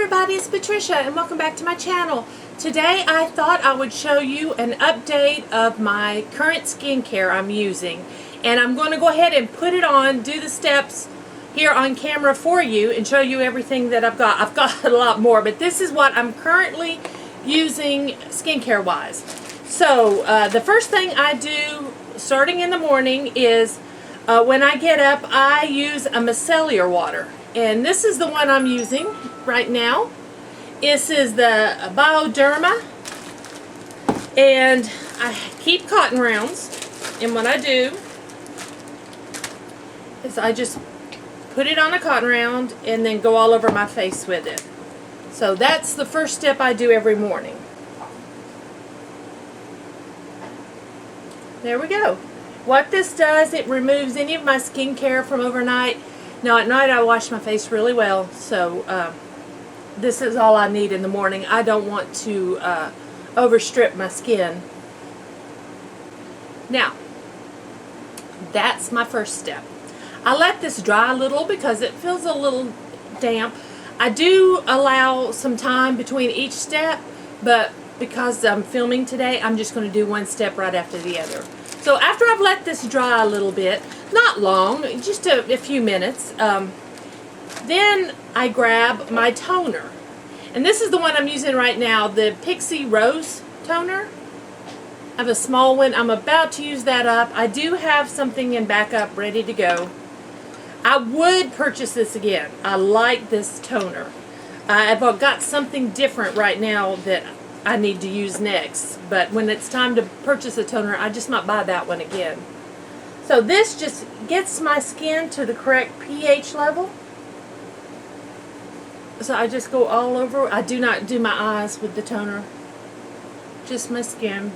everybody, it's Patricia and welcome back to my channel. Today I thought I would show you an update of my current skincare I'm using. And I'm going to go ahead and put it on, do the steps here on camera for you and show you everything that I've got. I've got a lot more, but this is what I'm currently using skincare wise. So the first thing I do starting in the morning is when I get up I use a micellar water. And this is the one I'm using right now. This is the Bioderma. And I keep cotton rounds. And what I do is I just put it on a cotton round and then go all over my face with it. So that's the first step I do every morning. There we go. What this does, it removes any of my skincare from overnight. Now at night I wash my face really well, so this is all I need in the morning. I don't want to overstrip my skin. Now, that's my first step. I let this dry a little because it feels a little damp. I do allow some time between each step, but because I'm filming today, I'm just going to do one step right after the other. So after I've let this dry a little bit, not long, just a few minutes, then I grab my toner. And this is the one I'm using right now, the Pixie Rose toner. I have a small one. I'm about to use that up. I do have something in backup ready to go. I would purchase this again. I like this toner. I've got something different right now that I need to use next, but when it's time to purchase a toner, I just might buy that one again. So this just gets my skin to the correct pH level. So I just go all over. I do not do my eyes with the toner, just my skin.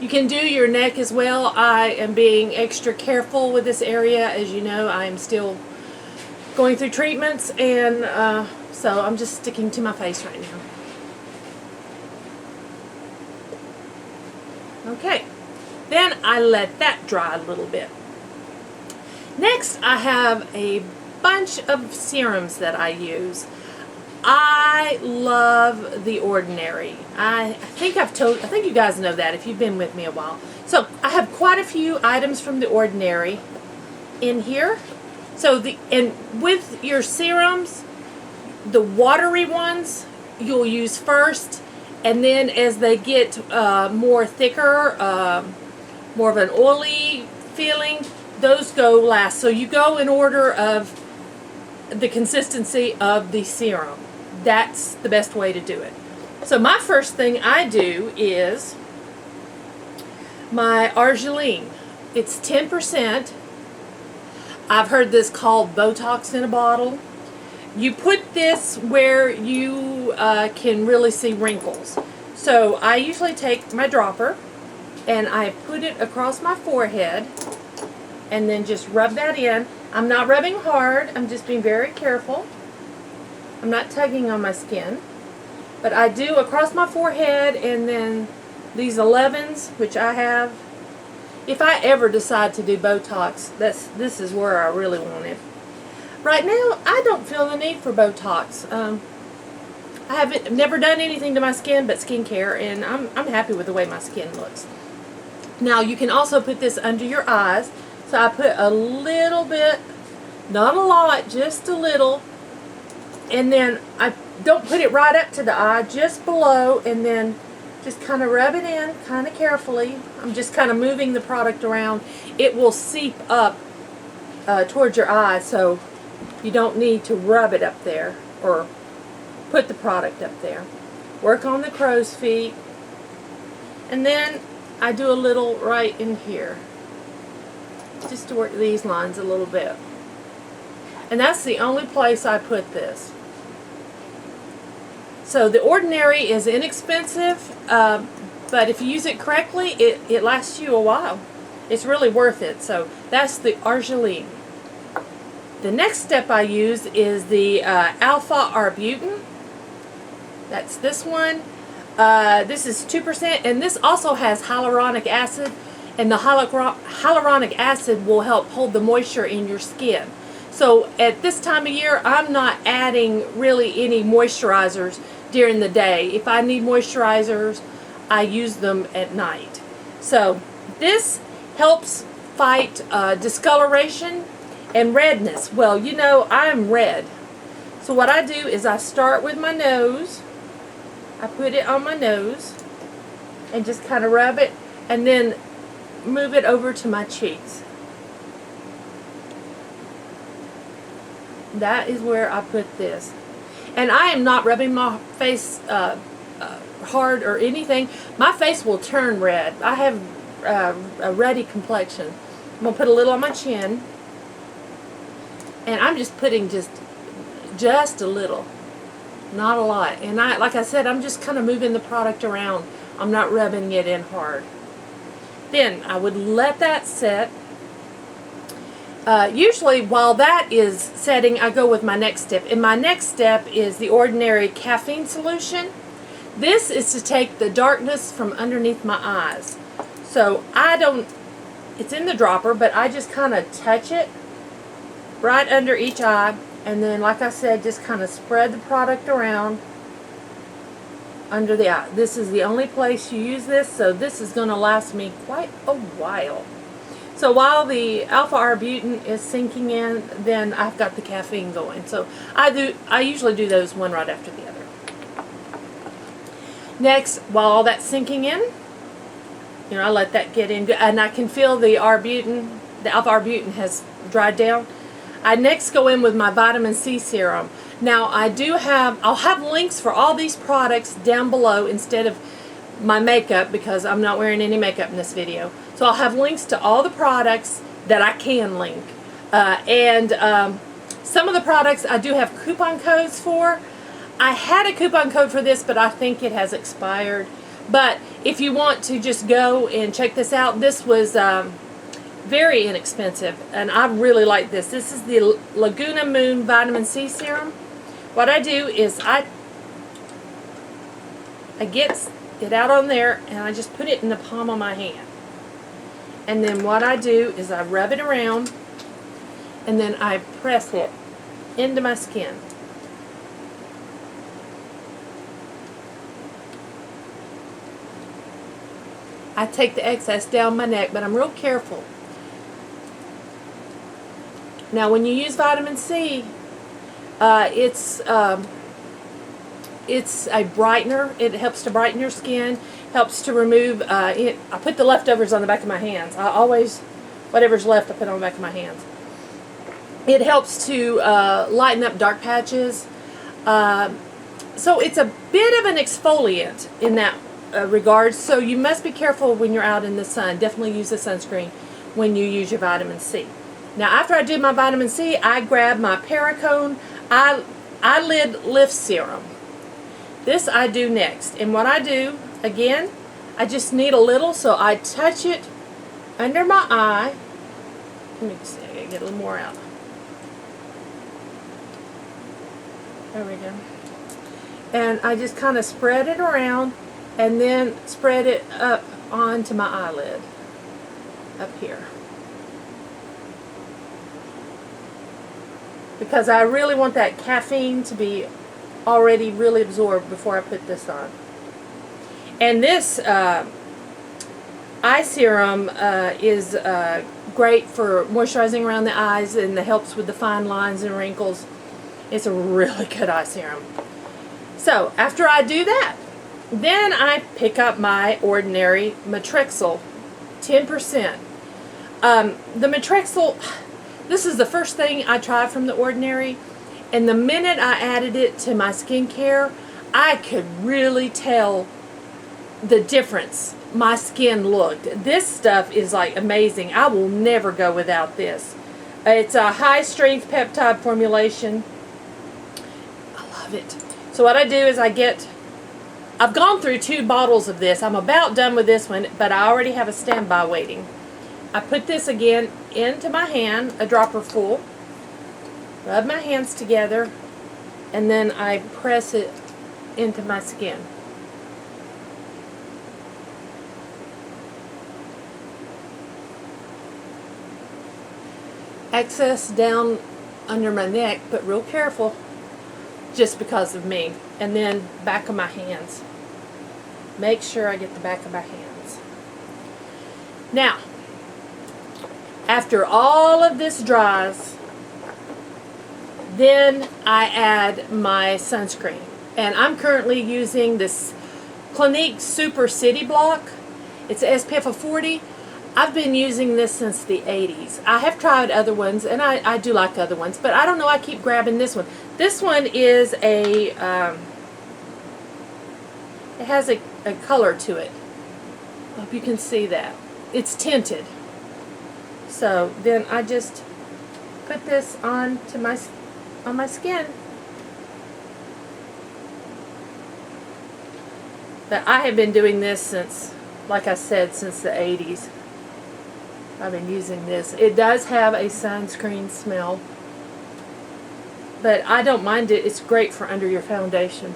You can do your neck as well. I am being extra careful with this area. As you know, I am still going through treatments, and so I'm just sticking to my face right now. Okay, then I let that dry a little bit. Next, I have a bunch of serums that I use. I love The Ordinary. I think you guys know that if you've been with me a while. So I have quite a few items from The Ordinary in here. So and with your serums, the watery ones you'll use first, and then as they get more thicker, more of an oily feeling, those go last. So you go in order of the consistency of the serum. That's the best way to do it. So my first thing I do is my Argiline. It's 10%. I've heard this called Botox in a bottle. You put this where you can really see wrinkles. So I usually take my dropper and I put it across my forehead and then just rub that in. I'm not rubbing hard. I'm just being very careful. I'm not tugging on my skin. But I do across my forehead, and then these 11s, which I have. If I ever decide to do Botox, this is where I really want it. Right now, I don't feel the need for Botox. I haven't never done anything to my skin but skincare, and I'm happy with the way my skin looks. Now, you can also put this under your eyes. So I put a little bit, not a lot, just a little, and then I don't put it right up to the eye, just below, and then just kind of rub it in, kind of carefully. I'm just kind of moving the product around. It will seep up towards your eye, so you don't need to rub it up there or put the product up there. Work on the crow's feet, and then I do a little right in here, just to work these lines a little bit. And that's the only place I put this. So The Ordinary is inexpensive, but if you use it correctly, it lasts you a while. It's really worth it. So that's the Argiline. The next step I use is the Alpha Arbutin. That's this one. This is 2%, and this also has hyaluronic acid. and the hyaluronic acid will help hold the moisture in your skin. So at this time of year, I'm not adding really any moisturizers during the day. If I need moisturizers, I use them at night. So this helps fight discoloration and redness. Well, you know, I'm red. So what I do is I start with my nose. I put it on my nose and just kind of rub it, and then move it over to my cheeks. That is where I put this. And I am not rubbing my face hard or anything. My face will turn red. I have a ruddy complexion. I'm going to put a little on my chin. And I'm just putting just a little. Not a lot. And like I said, I'm just kind of moving the product around. I'm not rubbing it in hard. Then I would let that set. Usually while that is setting, I go with my next step. And my next step is the ordinary caffeine solution. This is to take the darkness from underneath my eyes. So it's in the dropper, but I just kind of touch it right under each eye. And then, like I said, just kind of spread the product around under the eye. This is the only place you use this, so this is going to last me quite a while. So while the alpha-arbutin is sinking in, then I've got the caffeine going. So I usually do those one right after the other. Next, while all that's sinking in, I let that get in, and I can feel the alpha-arbutin has dried down. I next go in with my vitamin C serum. Now I'll have links for all these products down below instead of my makeup, because I'm not wearing any makeup in this video. So I'll have links to all the products that I can link. Some of the products I do have coupon codes for. I had a coupon code for this, but I think it has expired. But if you want to just go and check this out, this was very inexpensive, and I really like this. This is the Laguna Moon Vitamin C Serum. What I do is I get it out on there, and I just put it in the palm of my hand. And then what I do is I rub it around, and then I press it into my skin. I take the excess down my neck, but I'm real careful. Now, when you use vitamin C, it's a brightener. It helps to brighten your skin, helps to remove, I put the leftovers on the back of my hands. Whatever's left, I put on the back of my hands. It helps to lighten up dark patches. So it's a bit of an exfoliant in that regard. So you must be careful when you're out in the sun. Definitely use the sunscreen when you use your vitamin C. Now, after I do my vitamin C, I grab my Paracone Eyelid Lift Serum. This I do next. And what I do, again, I just need a little, so I touch it under my eye. Let me see, I gotta get a little more out. There we go. And I just kind of spread it around, and then spread it up onto my eyelid, up here. Because I really want that caffeine to be already really absorbed before I put this on. And this eye serum is great for moisturizing around the eyes, and it helps with the fine lines and wrinkles. It's a really good eye serum. So after I do that, then I pick up my ordinary Matrixyl 10%. The Matrixyl, this is the first thing I tried from the Ordinary, and the minute I added it to my skincare, I could really tell the difference my skin looked. This stuff is like amazing. I will never go without this. It's a high strength peptide formulation. I love it. So what I do is I've gone through 2 bottles of this. I'm about done with this one, but I already have a standby waiting. I put this again into my hand, a dropper full, rub my hands together, and then I press it into my skin. excess down under my neck, but real careful just because of me. And then back of my hands. Make sure I get the back of my hands. Now, after all of this dries, then I add my sunscreen. And I'm currently using this Clinique Super City Block. It's an SPF of 40. I've been using this since the 80s. I have tried other ones, and I do like other ones, but I don't know, I keep grabbing this one. This one is a, it has a color to it. I hope you can see that. It's tinted. So then I just put this on my skin. But I have been doing this since, like I said, since the 80s. I've been using this. It does have a sunscreen smell, but I don't mind it. It's great for under your foundation,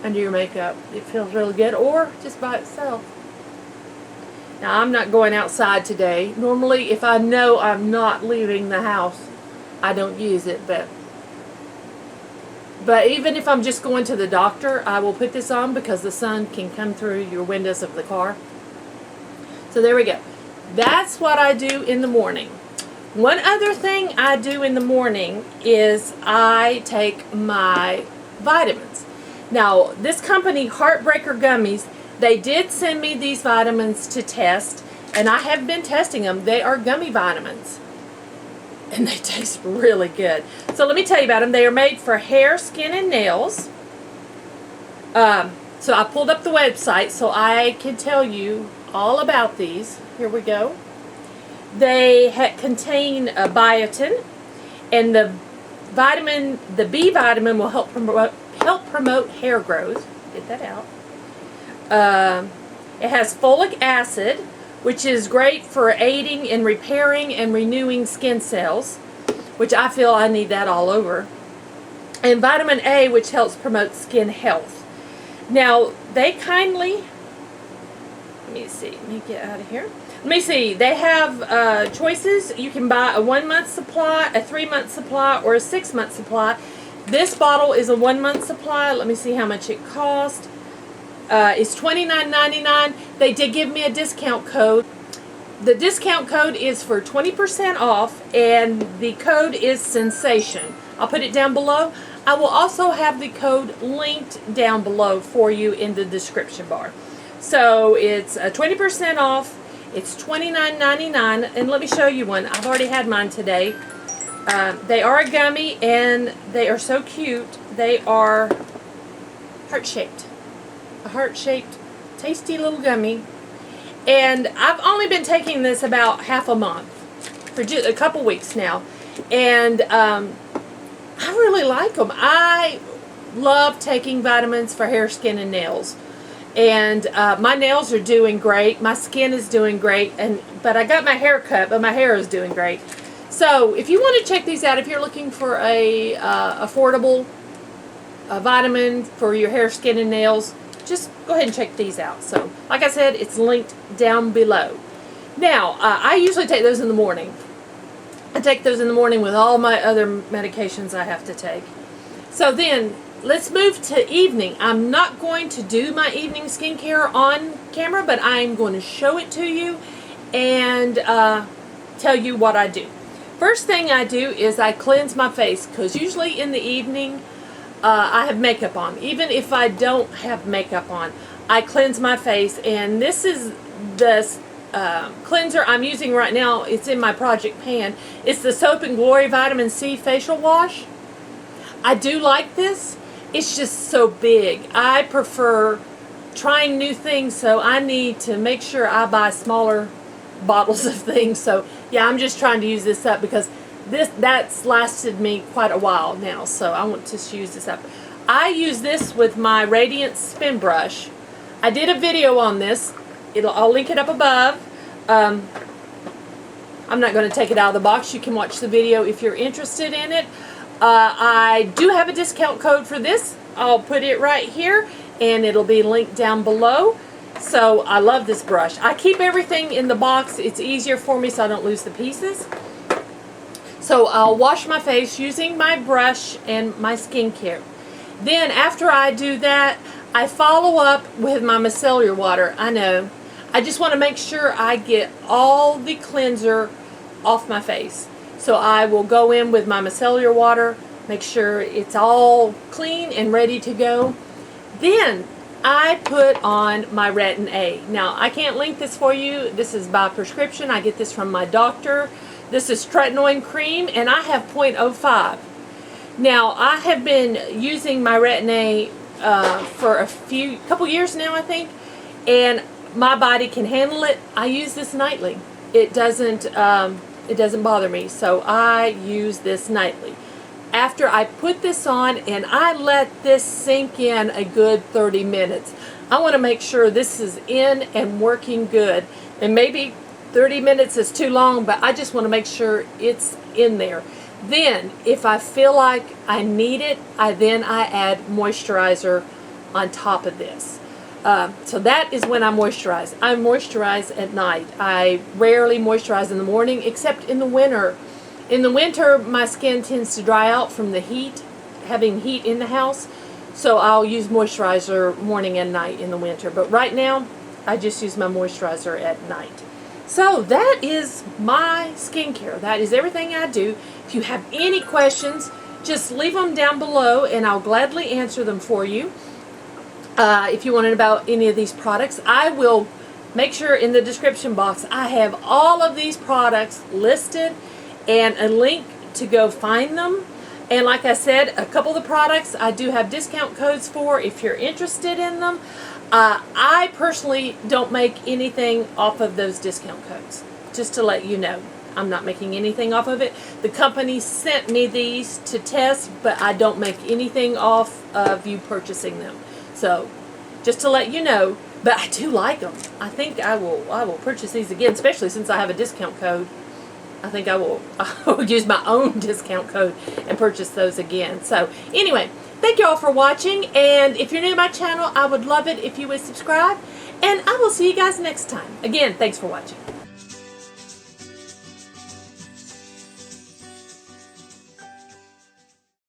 under your makeup. It feels really good, or just by itself. Now, I'm not going outside today. Normally, if I know I'm not leaving the house, I don't use it, but even if I'm just going to the doctor, I will put this on because the sun can come through your windows of the car. So there we go. That's what I do in the morning. One other thing I do in the morning is I take my vitamins. Now, this company, Heartbreaker Gummies, they did send me these vitamins to test, and I have been testing them. They are gummy vitamins, and they taste really good. So let me tell you about them. They are made for hair, skin, and nails. So I pulled up the website so I can tell you all about these. Here we go. They contain biotin, and the B vitamin will help promote hair growth. Get that out. It has folic acid, which is great for aiding in repairing and renewing skin cells, which I feel I need that all over. And vitamin A, which helps promote skin health. Now, they kindly, let me see, let me get out of here. Let me see, they have choices. You can buy a 1 month supply, a 3 month supply, or a 6 month supply. This bottle is a 1 month supply. Let me see how much it cost. It's $29.99. They did give me a discount code. The discount code is for 20% off, and the code is Sensation. I'll put it down below. I will also have the code linked down below for you in the description bar. So it's 20% off. It's $29.99, and let me show you one. I've already had mine today. They are a gummy, and they are so cute. They are heart-shaped. A heart-shaped, tasty little gummy. And I've only been taking this about half a month, for just a couple weeks now. And I really like them. I love taking vitamins for hair, skin, and nails. And my nails are doing great. My skin is doing great. But I got my hair cut, but my hair is doing great. So if you want to check these out, if you're looking for a affordable vitamin for your hair, skin, and nails, just go ahead and check these out. So, like I said, it's linked down below. Now, I usually take those in the morning. I take those in the morning with all my other medications I have to take. So then, let's move to evening. I'm not going to do my evening skincare on camera, but I'm going to show it to you and tell you what I do. First thing I do is I cleanse my face, because usually in the evening, I have makeup on. Even if I don't have makeup on, I cleanse my face, and this is the cleanser I'm using right now. It's in my project pan. It's the Soap and Glory Vitamin C Facial Wash. I do like this. It's just so big. I prefer trying new things, so I need to make sure I buy smaller bottles of things. So yeah, I'm just trying to use this up because that's lasted me quite a while now, so I want to use this up. I use this with my Radiance Spin Brush. I did a video on this. I'll link it up above. I'm not going to take it out of the box. You can watch the video if you're interested in it. I do have a discount code for this. I'll put it right here, and it'll be linked down below. So I love this brush. I keep everything in the box. It's easier for me so I don't lose the pieces. So I'll wash my face using my brush and my skincare. Then after I do that, I follow up with my micellar water. I know. I just want to make sure I get all the cleanser off my face. So I will go in with my micellar water, make sure it's all clean and ready to go. Then I put on my Retin A. Now, I can't link this for you. This is by prescription. I get this from my doctor. This is tretinoin cream, and I have 0.05. Now, I have been using my Retin A for a couple years now, I think, and my body can handle it. I use this nightly. It doesn't bother me, so I use this nightly. After I put this on and I let this sink in a good 30 minutes, I want to make sure this is in and working good. And maybe 30 minutes is too long, but I just want to make sure it's in there. Then, if I feel like I need it, I add moisturizer on top of this. So that is when I moisturize. I moisturize at night. I rarely moisturize in the morning, except in the winter. In the winter, my skin tends to dry out from the heat, having heat in the house. So I'll use moisturizer morning and night in the winter. But right now, I just use my moisturizer at night. So that is my skincare. That is everything I do. If you have any questions, just leave them down below and I'll gladly answer them for you. If you want to know about any of these products, I will make sure in the description box I have all of these products listed and a link to go find them. And like I said, a couple of the products I do have discount codes for if you're interested in them. I personally don't make anything off of those discount codes, just to let you know. I'm not making anything off of it. The company sent me these to test, but I don't make anything off of you purchasing them. So, just to let you know, but I do like them. I think I will purchase these again, especially since I have a discount code. I think I will use my own discount code and purchase those again. So, anyway, thank you all for watching, and if you're new to my channel, I would love it if you would subscribe, and I will see you guys next time. Again, thanks for watching.